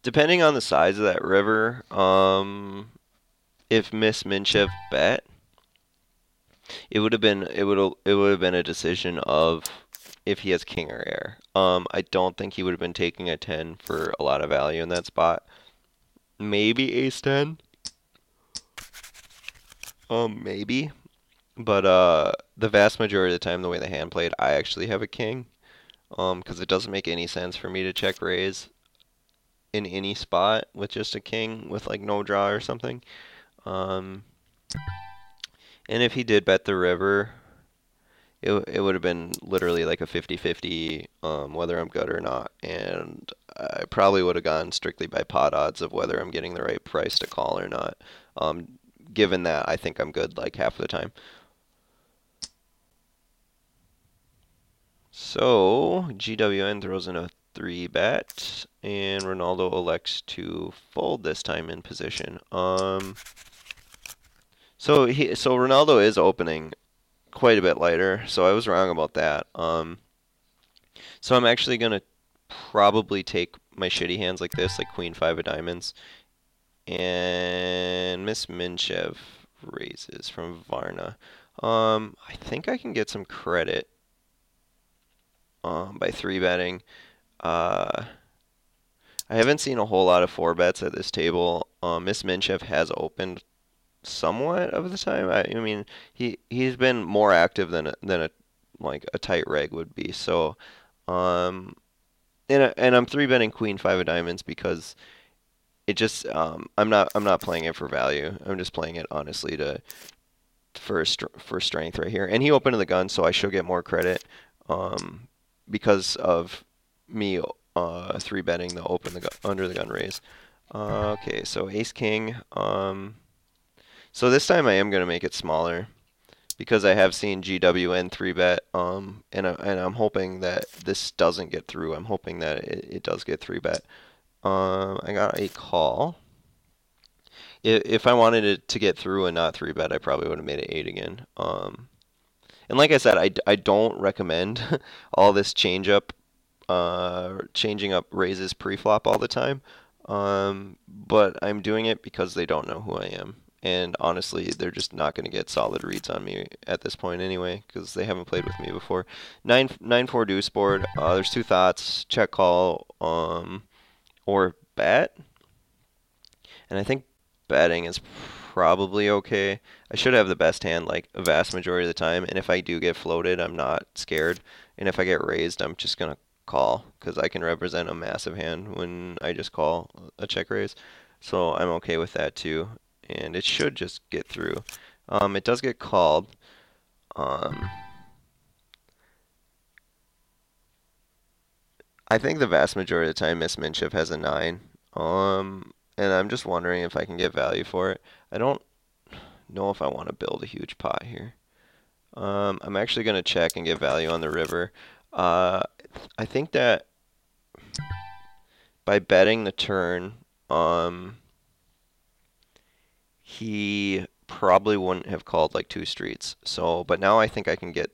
Depending on the size of that river, if Miss Minchev bet, it would have been a decision of if he has king or air. I don't think he would have been taking a 10 for a lot of value in that spot. Maybe ace 10. Maybe. But the vast majority of the time, the way the hand played, I actually have a king. Because it doesn't make any sense for me to check raise in any spot with just a king with like no draw or something. Um, and if he did bet the river, it would have been literally like a 50-50 whether I'm good or not, and I probably would have gone strictly by pot odds of whether I'm getting the right price to call or not. Um, Given that I think I'm good like half the time. So GWN throws in a 3 bet, and Ronaldo elects to fold this time in position. So Ronaldo is opening quite a bit lighter, so I was wrong about that. So I'm actually gonna probably take my shitty hands like this, like Queen Five of Diamonds, and Miss Minchev raises from Varna. I think I can get some credit by 3 betting. Uh, I haven't seen a whole lot of 4 bets at this table. Miss Minchev has opened somewhat of the time. I mean, he's been more active than a like a tight reg would be. So, um, and I'm 3 betting Queen Five of Diamonds because it just I'm not playing it for value. I'm just playing it honestly to for strength right here. And he opened the gun, so I should get more credit um, because of me 3 betting the open the gun, under the gun raise. Okay, so Ace King. So this time I am gonna make it smaller because I have seen GWN 3 bet, and I'm hoping that this doesn't get through. I'm hoping that it does get 3 bet. I got a call. If I wanted it to get through and not 3 bet, I probably would have made it 8 again. And like I said, I don't recommend all this changing up raises pre-flop all the time. But I'm doing it because they don't know who I am. And honestly, they're just not going to get solid reads on me at this point anyway, because they haven't played with me before. 9-4 deuce board. There's two thoughts: check call, or bet. And I think betting is probably okay. I should have the best hand like a vast majority of the time, and if I do get floated, I'm not scared. And if I get raised, I'm just gonna call because I can represent a massive hand when I just call a check raise. So I'm okay with that too, and it should just get through. It does get called. Um, I think the vast majority of the time Miss Minship has a 9. And I'm just wondering if I can get value for it. I don't know if I want to build a huge pot here. I'm actually going to check and get value on the river. Uh, I think that by betting the turn, he probably wouldn't have called like 2 streets. So, but now I think I can get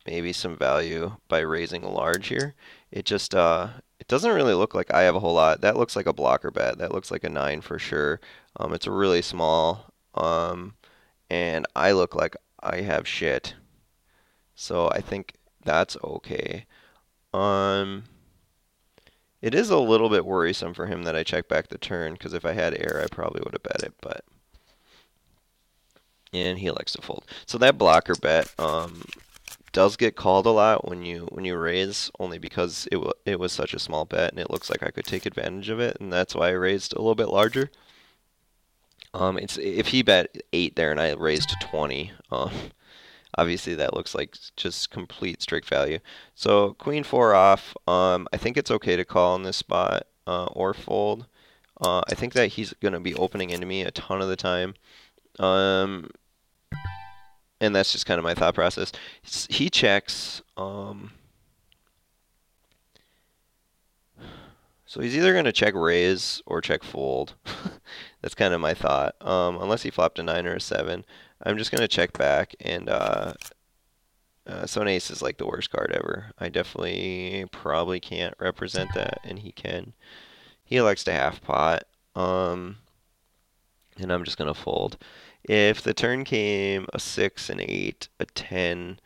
maybe some value by raising large here. It doesn't really look like I have a whole lot. That looks like a blocker bet. That looks like a 9 for sure. It's a really small, and I look like I have shit. So I think that's okay. Um, it is a little bit worrisome for him that I check back the turn because if I had air, I probably would have bet it, but and he likes to fold. So that blocker bet does get called a lot when you raise, only because it was such a small bet and it looks like I could take advantage of it, and that's why I raised a little bit larger. It's if he bet 8 there and I raised to 20, obviously that looks like just complete strict value. So Queen 4 off. I think it's okay to call in this spot or fold. I think that he's going to be opening into me a ton of the time. Um, and that's just kind of my thought process. He checks. So he's either going to check raise or check fold. That's kind of my thought. Unless he flopped a 9 or a 7. I'm just going to check back, and so an ace is like the worst card ever. I definitely probably can't represent that, and he can. he elects to half pot. Um, and I'm just gonna fold. If the turn came a 6, an 8, a 10,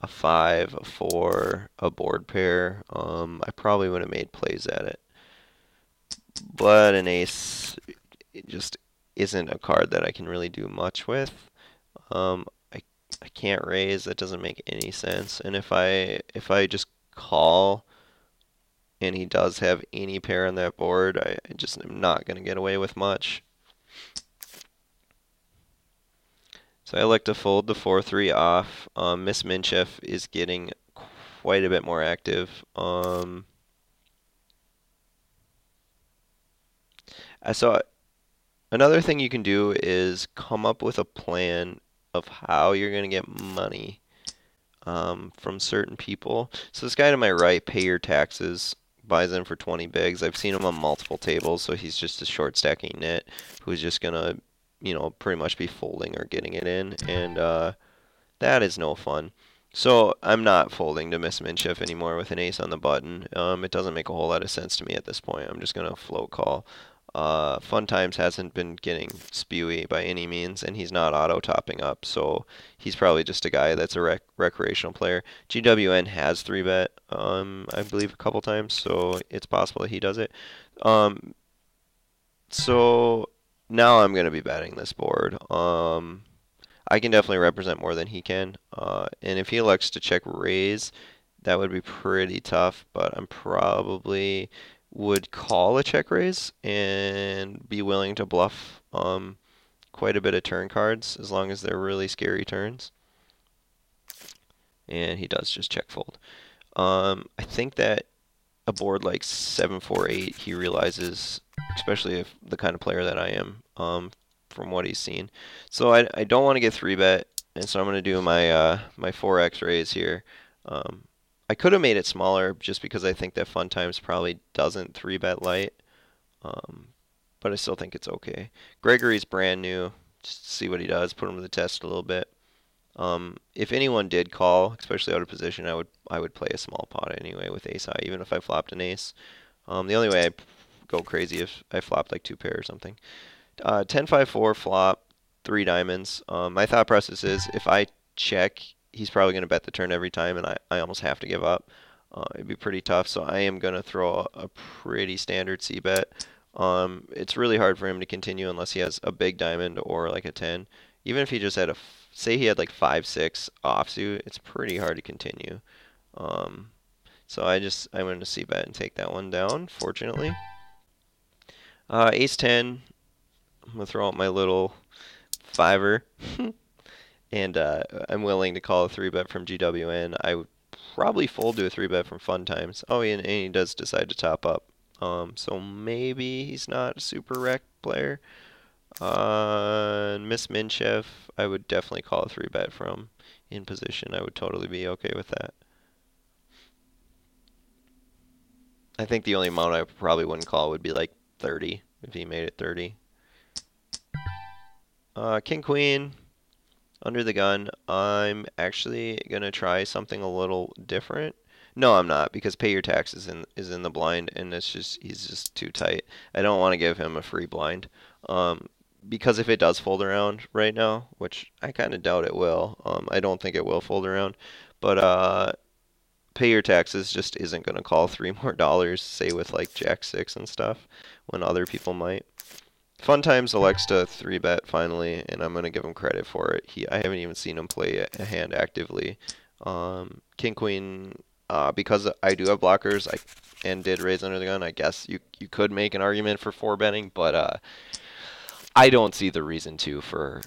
a 5, a 4, a board pair, I probably would have made plays at it. But an ace it just isn't a card that I can really do much with. Um, I I can't raise. That doesn't make any sense. And if I just call and he does have any pair on that board, I just am not going to get away with much. So I like to fold the 4-3 off. Miss Minchef is getting quite a bit more active. So another thing you can do is come up with a plan of how you're going to get money from certain people. So this guy to my right, pay your taxes, buys in for 20 bigs. I've seen him on multiple tables, so he's just a short stacking nit who's just gonna, pretty much be folding or getting it in, and that is no fun. So I'm not folding to Miss Minchef anymore with an ace on the button. It doesn't make a whole lot of sense to me at this point. I'm just gonna float call. Fun Times hasn't been getting spewy by any means, and he's not auto topping up, so he's probably just a guy that's a recreational player. GWN has 3-bet, I believe, a couple times, so it's possible he does it. Um, so now I'm gonna be betting this board. I can definitely represent more than he can. And if he elects to check raise, that would be pretty tough, but I'm probably would call a check raise and be willing to bluff quite a bit of turn cards as long as they're really scary turns. And he does just check fold. I think that a board like 7-4-8, he realizes, especially if the kind of player that I am, from what he's seen. So I don't want to get 3-bet, and so I'm going to do my 4x raise here. I could have made it smaller just because I think that Fun Times probably doesn't 3-bet light, um, but I still think it's okay. Gregory's brand new. Just see what he does. Put him to the test a little bit. If anyone did call, especially out of position, I would play a small pot anyway with ace high, even if I flopped an ace. The only way I'd go crazy if I flopped like 2 pair or something. 10-5-4 flop, 3 diamonds. My thought process is if I check, he's probably going to bet the turn every time, and I almost have to give up. It'd be pretty tough, so I am going to throw a pretty standard C bet. It's really hard for him to continue unless he has a big diamond or like a 10. Even if he just had say he had like 5-6 offsuit, it's pretty hard to continue. Um, so I'm going to C bet and take that one down, fortunately. Ace 10, I'm going to throw out my little fiver. And I'm willing to call a 3-bet from GWN. I would probably fold to a 3-bet from Fun Times. Oh, and he does decide to top up. So maybe he's not a super wreck player. Miss Minchef, I would definitely call a 3-bet from in position. I would totally be okay with that. I think the only amount I probably wouldn't call would be like 30 if he made it 30. King Queen, under the gun. I'm actually gonna try something a little different. No, I'm not, because pay your taxes is in the blind, and he's just too tight. I don't want to give him a free blind. Um, because if it does fold around right now, which I kind of doubt it will, I don't think it will fold around, but pay your taxes just isn't gonna call $3 more, say with like Jack 6 and stuff, when other people might. Fun Times elects to 3-bet finally, and I'm gonna give him credit for it. I haven't even seen him play a hand actively. King Queen, because I do have blockers, and did raise under the gun. I guess you could make an argument for 4-betting, but I don't see the reason to for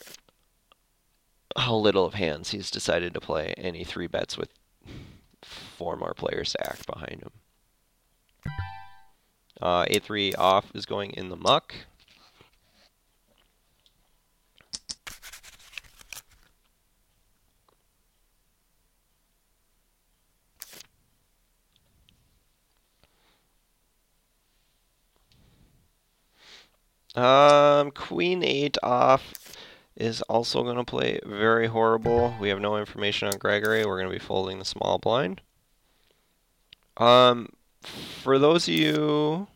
how little of hands he's decided to play any 3-bets with 4 more players stacked behind him. A3 off is going in the muck. Queen 8 off is also going to play very horrible. We have no information on Gregory. We're going to be folding the small blind. For those of you